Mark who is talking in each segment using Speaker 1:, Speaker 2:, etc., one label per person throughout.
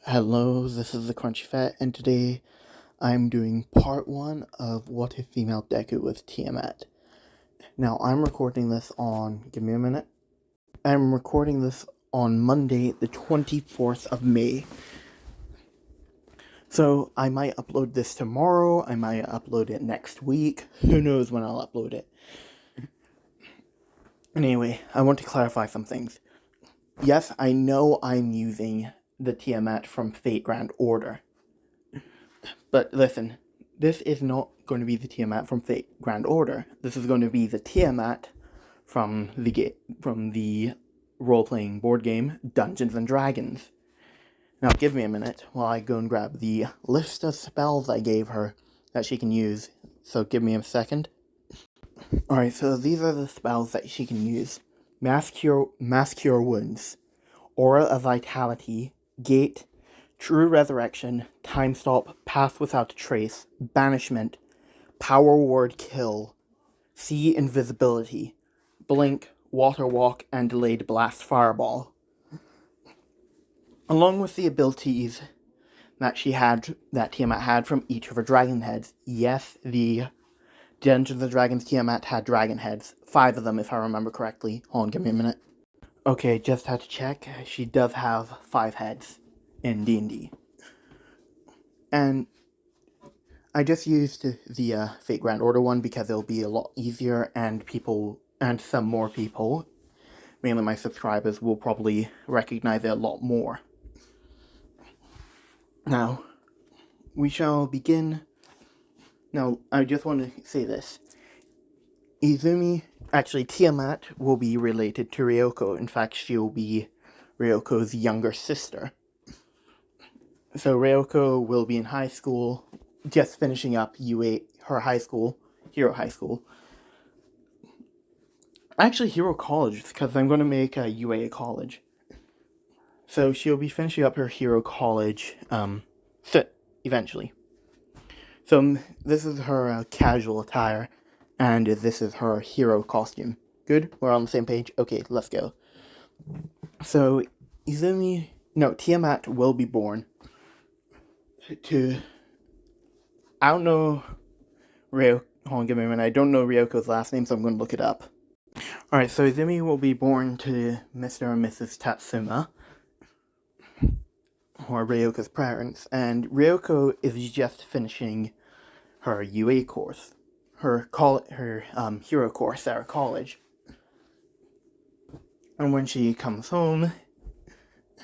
Speaker 1: Hello, this is the Crunchy Fat, and today I'm doing part 1 of What If Female Deku with Tiamat. Now, I'm recording this on, give me a minute, I'm recording this on Monday, the 24th of May. So, I might upload this tomorrow, I might upload it next week, who knows when I'll upload it. Anyway, I want to clarify some things. Yes, I know I'm using the Tiamat from Fate Grand Order. But listen, this is not going to be the Tiamat from Fate Grand Order. This is going to be the Tiamat from the role-playing board game Dungeons and Dragons. Now give me a minute while I go and grab the list of spells I gave her that she can use. So give me a second. Alright, so these are the spells that she can use. Mass Cure Wounds, Aura of Vitality, Gate, True Resurrection, Time Stop, Path Without a Trace, Banishment, Power Word Kill, See Invisibility, Blink, Water Walk, and Delayed Blast Fireball. Along with the abilities that Tiamat had from each of her dragon heads. Yes, the Dungeons & Dragons Tiamat had dragon heads. 5 of them, if I remember correctly. Hold on, give me a minute. Okay, just had to check. She does have 5 heads in D&D. And I just used the Fate Grand Order one because it'll be a lot easier, and some more people, mainly my subscribers, will probably recognize it a lot more. Now, we shall begin. Now, I just want to say this. Tiamat will be related to Ryoko. In fact, she'll be Ryoko's younger sister. So Ryoko will be in high school, just finishing up her high school, Hero High School. Actually, Hero College, because I'm going to make a UA college. So she'll be finishing up her Hero College, eventually. So this is her casual attire, and this is her hero costume. Good? We're on the same page? Okay, let's go. So, Tiamat will be born to... I don't know Hold on, give me a minute. I don't know Ryoko's last name, so I'm going to look it up. Alright, so Izumi will be born to Mr. and Mrs. Tatsuma, or Ryoko's parents, and Ryoko is just finishing her UA course, her hero course at her college. And when she comes home,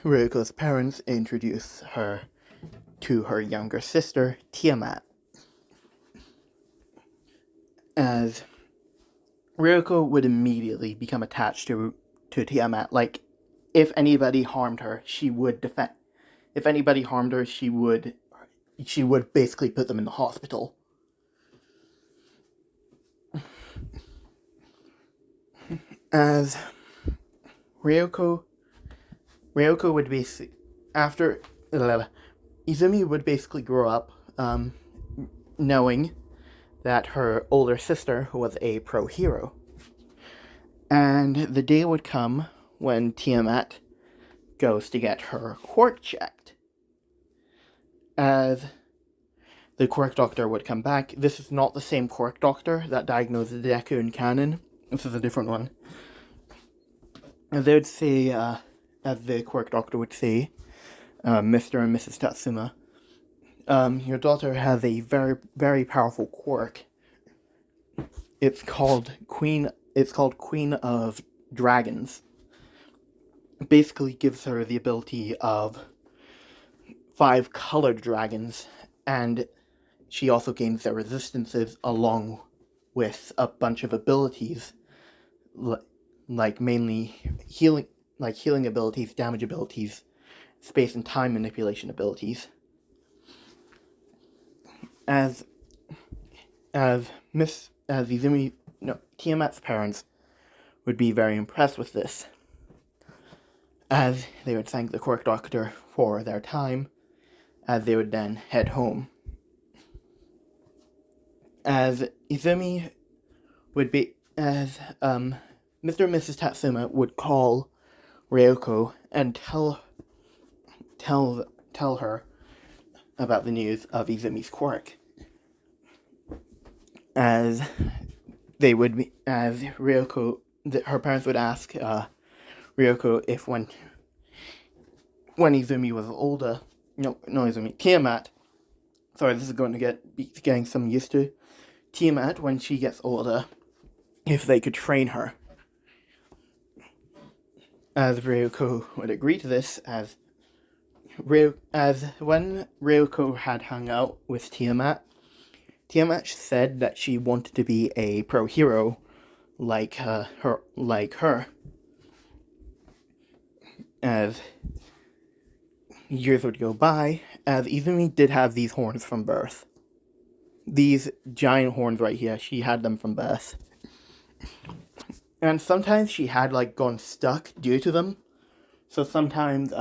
Speaker 1: Ryoko's parents introduce her to her younger sister, Tiamat. As Ryoko would immediately become attached to Tiamat. Like, if anybody harmed her, she would defend. If anybody harmed her, she would basically put them in the hospital. As Ryoko would basically, Izumi would basically grow up, knowing that her older sister was a pro hero. And the day would come when Tiamat goes to get her quirk checked. As the quirk doctor would come back. This is not the same quirk doctor that diagnosed Deku in canon. This is a different one. As they would say, as the quirk doctor would say, Mr. and Mrs. Tatsuma, your daughter has a very, very powerful quirk. It's called Queen of Dragons. It basically gives her the ability of 5 colored dragons, and she also gains their resistances along with a bunch of abilities, like mainly healing abilities, damage abilities, space and time manipulation abilities. Tiamat's parents would be very impressed with this, as they would thank the quirk doctor for their time, as they would then head home. As Izumi would be, as Mr. and Mrs. Tatsuma would call Ryoko and tell tell her about the news of Izumi's quirk. As Ryoko, her parents would ask Ryoko if when Izumi was older, Tiamat. Sorry, this is going to be getting some used to. Tiamat, when she gets older, if they could train her. As Ryoko would agree to this, as when Ryoko had hung out with Tiamat said that she wanted to be a pro hero like her. As years would go by, as Izumi did have these horns from birth. These giant horns right here, she had them from birth. And sometimes she had, gone stuck due to them. So sometimes,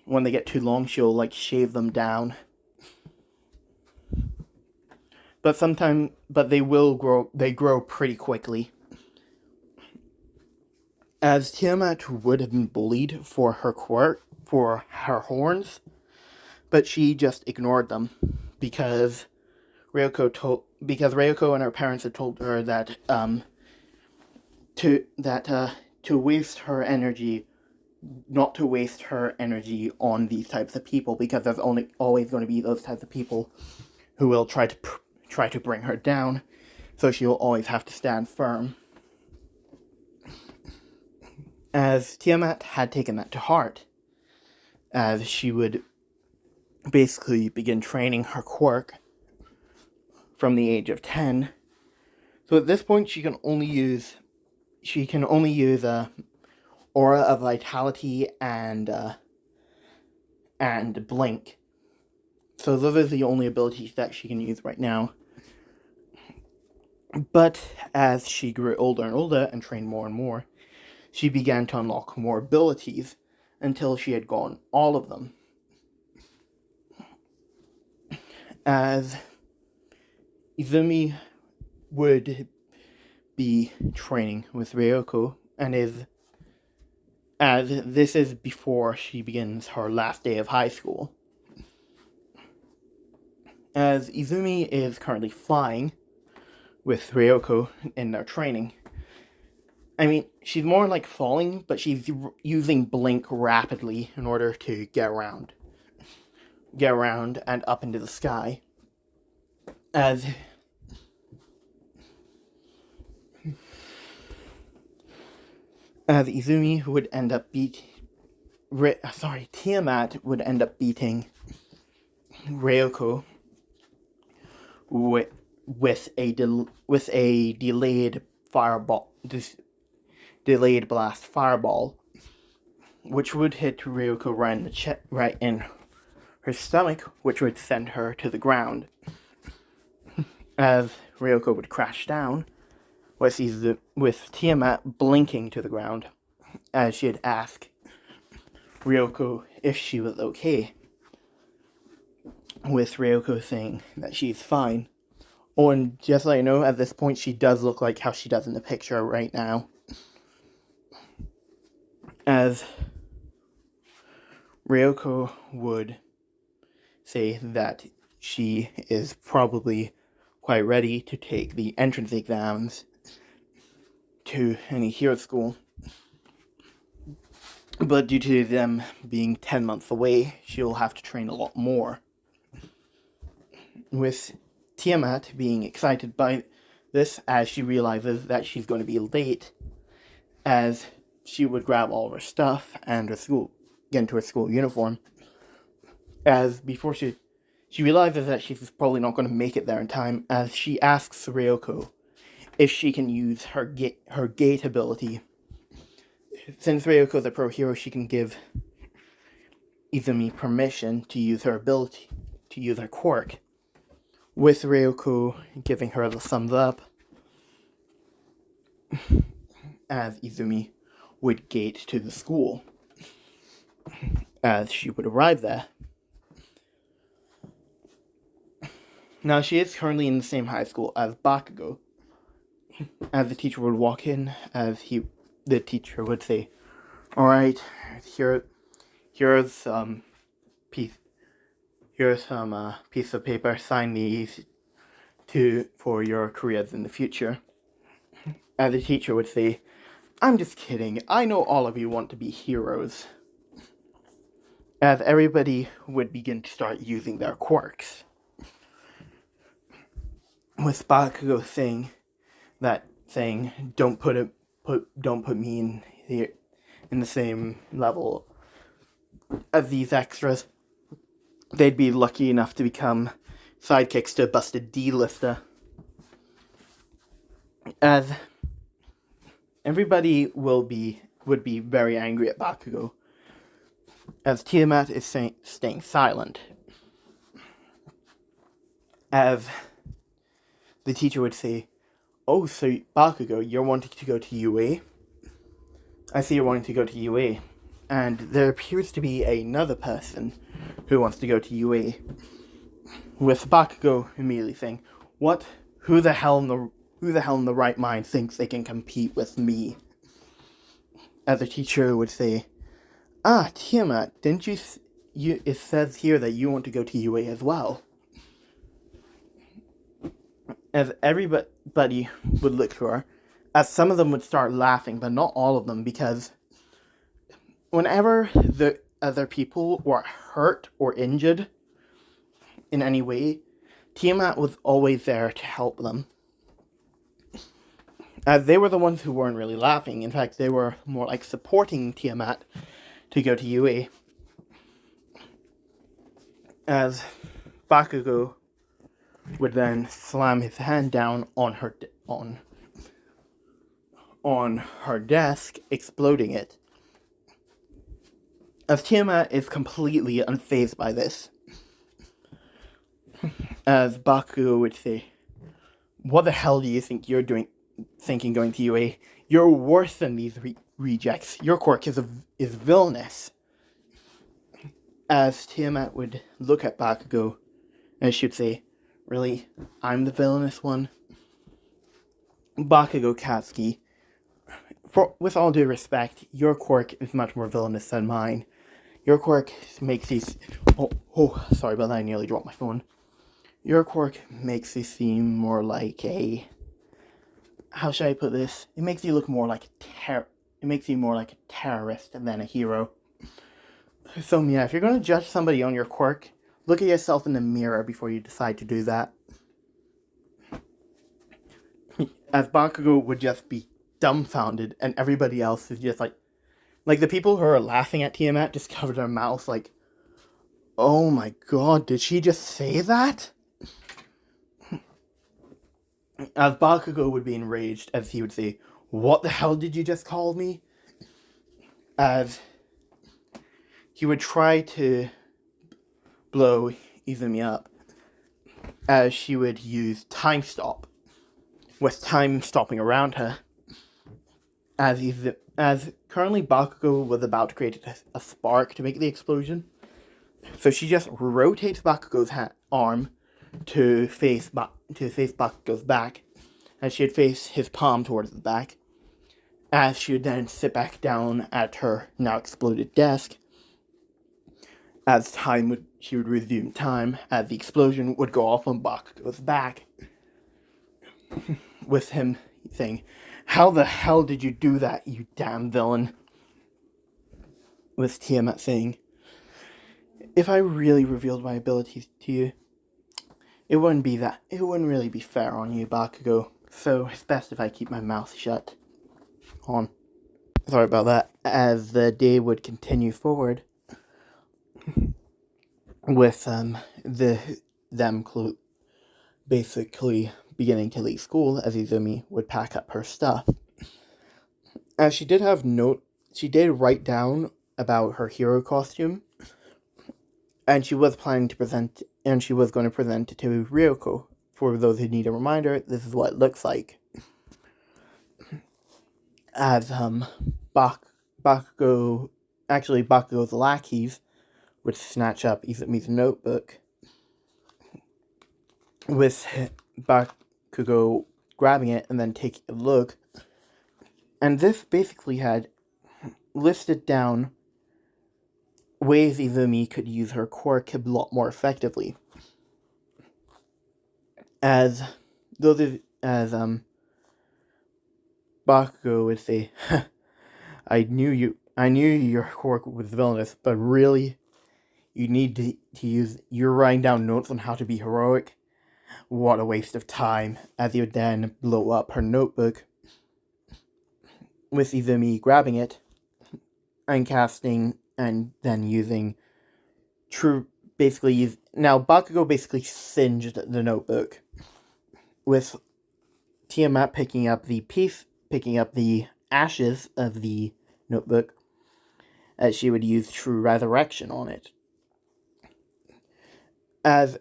Speaker 1: when they get too long, she'll, shave them down. But they grow pretty quickly. As Tiamat would have been bullied for her horns, but she just ignored them because Ryoko and her parents had told her that to waste her energy, not to waste her energy on these types of people, because there's always going to be those types of people who will try to bring her down, so she'll always have to stand firm. As Tiamat had taken that to heart, as she would basically begin training her quirk from the age of 10. So at this point, she can only use Aura of Vitality and Blink. So those are the only abilities that she can use right now. But as she grew older and older and trained more and more, she began to unlock more abilities until she had gotten all of them. As Izumi would be training with Ryoko, and as this is before she begins her last day of high school. As Izumi is currently flying with Ryoko in their training. I mean, she's more like falling, but she's using Blink rapidly in order to get around and up into the sky. As Izumi would end up Tiamat would end up beating Ryoko with a delayed blast fireball, which would hit Ryoko right in her stomach, which would send her to the ground. As Ryoko would crash down, with Tiamat blinking to the ground, as she'd ask Ryoko if she was okay, with Ryoko saying that she's fine. Oh, and just so you know, at this point, she does look like how she does in the picture right now. As Ryoko would say that she is probably quite ready to take the entrance exams to any hero school. But due to them being 10 months away, she'll have to train a lot more. With Tiamat being excited by this, as she realizes that she's going to be late, as she would grab all of her stuff and get into her school uniform. As before she realizes that she's probably not going to make it there in time, as she asks Ryoko if she can use her gate ability. Since Ryoko's a pro hero, she can give Izumi permission to use her ability, to use her quirk, with Ryoko giving her the thumbs up, as Izumi would gate to the school. As she would arrive there. Now, she is currently in the same high school as Bakugo. As the teacher would walk in, the teacher would say, "Alright, here's here's some piece of paper, sign these for your careers in the future. As the teacher would say, I'm just kidding, I know all of you want to be heroes. As everybody would begin to start using their quirks. With Bakugo saying, don't put me in the same level as these extras. They'd be lucky enough to become sidekicks to a busted D-lister. As everybody would be very angry at Bakugo, as Tiamat is staying silent. As the teacher would say, oh, so Bakugo, you're wanting to go to UA? I see you're wanting to go to UA. And there appears to be another person who wants to go to UA. With Bakugo immediately saying, what? Who the hell in the right mind thinks they can compete with me? As the teacher would say, Tiamat, didn't you it says here that you want to go to UA as well. As everybody would look to her, as some of them would start laughing, but not all of them, because whenever the other people were hurt or injured in any way, Tiamat was always there to help them. As they were the ones who weren't really laughing. In fact, they were more like supporting Tiamat to go to UA. As Bakugo would then slam his hand down on her desk, exploding it. As Tiamat is completely unfazed by this. As Bakugo would say, what the hell do you think you're thinking going to UA? You're worse than these rejects. Your quirk is villainous. As Tiamat would look at Bakugo, and she would say, really? I'm the villainous one? Bakugo Katsuki, with all due respect, your quirk is much more villainous than mine. Your quirk makes these... Oh, sorry about that, I nearly dropped my phone. Your quirk makes you seem more like a... How should I put this? It makes you look more like It makes you more like a terrorist than a hero. So yeah, if you're going to judge somebody on your quirk, look at yourself in the mirror before you decide to do that. As Bakugo would just be dumbfounded, and everybody else is just like the people who are laughing at Tiamat just cover their mouths like, oh my god, did she just say that? As Bakugo would be enraged, as he would say, what the hell did you just call me? As he would try to blow Izumi up, as she would use time stop, with time stopping around her. As currently Bakugo was about to create a spark to make the explosion, so she just rotates Bakugo's arm to face Bakugo's back, as she would face his palm towards the back, as she would then sit back down at her now exploded desk. As she would resume time, as the explosion would go off on Bakugo's back, with him saying, how the hell did you do that, you damn villain? With Tiamat saying, if I really revealed my abilities to you, it wouldn't really be fair on you, Bakugo, so it's best if I keep my mouth shut. Sorry about that. As the day would continue forward, with them basically beginning to leave school, as Izumi would pack up her stuff. As she did write down about her hero costume, and she was going to present it to Ryoko. For those who need a reminder, this is what it looks like. As Bakugo's lackeys would snatch up Izumi's notebook, with Bakugo grabbing it and then taking a look. And this basically had listed down ways Izumi could use her quirk a lot more effectively. As Bakugo would say, I knew your quirk was villainous, but really, you need to use, you're writing down notes on how to be heroic. What a waste of time. As you would then blow up her notebook, with Izumi grabbing it and casting, and then using now Bakugo basically singed the notebook, with Tiamat picking up the ashes of the notebook, as she would use True Resurrection on it. As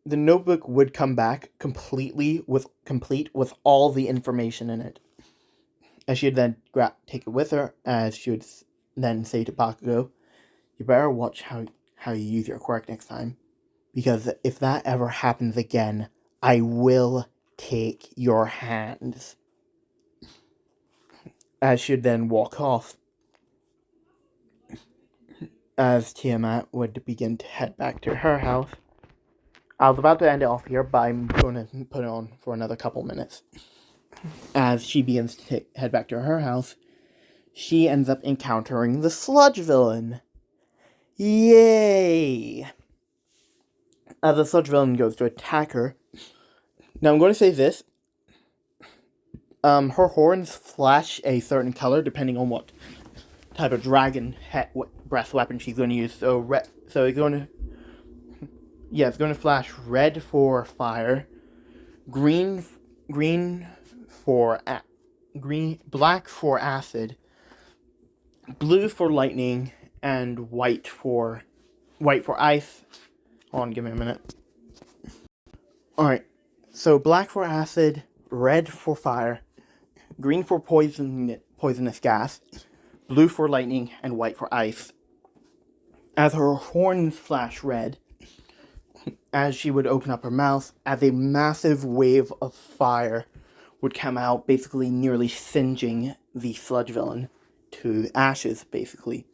Speaker 1: the notebook would come back complete with all the information in it. As she would then take it with her, as she would then say to Bakugo, you better watch how you use your quirk next time, because if that ever happens again, I will take your hands. As she would then walk off, as Tiamat would begin to head back to her house. I was about to end it off here, but I'm going to put it on for another couple minutes. As she begins to head back to her house, she ends up encountering the sludge villain. Yay! As the sludge villain goes to attack her. Now I'm going to say this. Her horns flash a certain color depending on what type of dragon breath weapon she's going to use. So it's going to... Yeah, it's going to flash red for fire, black for acid, blue for lightning, and white for ice. Hold on, give me a minute. Alright, so black for acid, red for fire, green for poisonous gas, blue for lightning, and white for ice. As her horns flash red, as she would open up her mouth, as a massive wave of fire would come out, basically nearly singeing the sludge villain to ashes, basically.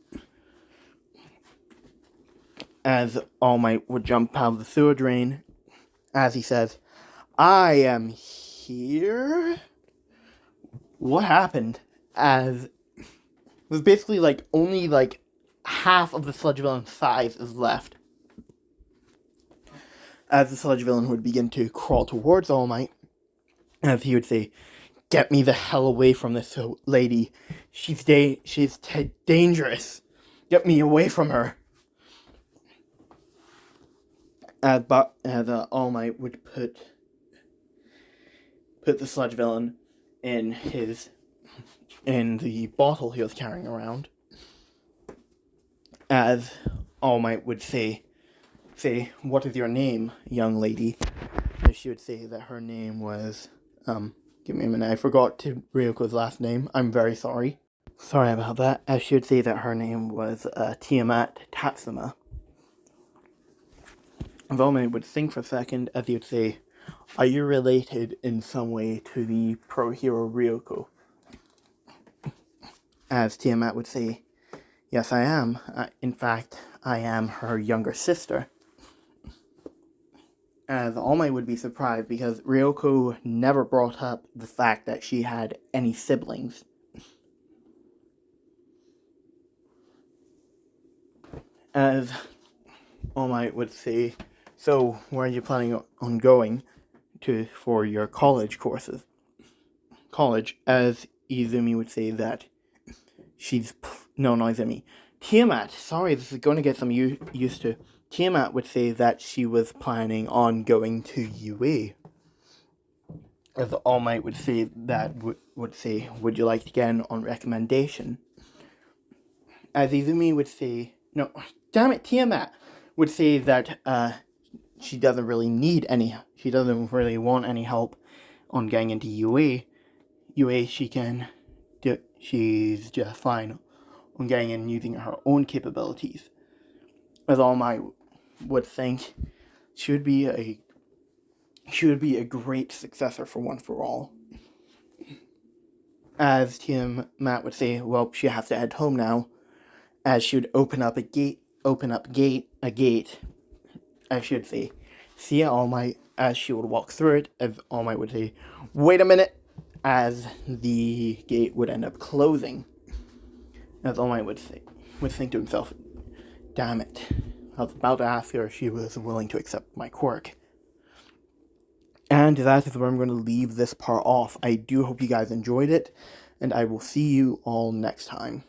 Speaker 1: As All Might would jump out of the sewer drain, as he says, I am here? What happened? As it was basically only half of the sludge villain's size is left. As the sludge villain would begin to crawl towards All Might, as he would say, get me the hell away from this lady. She's dangerous. Get me away from her. As All Might would put the sludge villain in the bottle he was carrying around. As All Might would say, what is your name, young lady? As she would say that her name was, give me a minute, I forgot Ryoko's last name. I'm very sorry. Sorry about that. As she would say that her name was Tiamat Tatsuma. All Might would think for a second, as he would say, are you related in some way to the pro-hero Ryoko? As Tiamat would say, yes, I am. In fact, I am her younger sister. As All Might would be surprised because Ryoko never brought up the fact that she had any siblings. As All Might would say, so where are you planning on going for your college courses? College, as Izumi would say that Izumi. Tiamat, sorry, this is going to get some used to. Tiamat would say that she was planning on going to UA. As All Might would say that, would say, would you like to get in on recommendation? As Izumi would say, no, damn it, Tiamat would say that she doesn't really want any help on getting into UA. UA, she's just fine on getting in using her own capabilities. As All Might would think, she would be a great successor for One for All. As Tiamat would say, well, she has to head home now, as she would open up a gate, open up a gate, I should say, see All Might as she would walk through it, as All Might would say, "Wait a minute," as the gate would end up closing. As All Might would think to himself, "Damn it. I was about to ask her if she was willing to accept my quirk." And that is where I'm going to leave this part off. I do hope you guys enjoyed it, and I will see you all next time.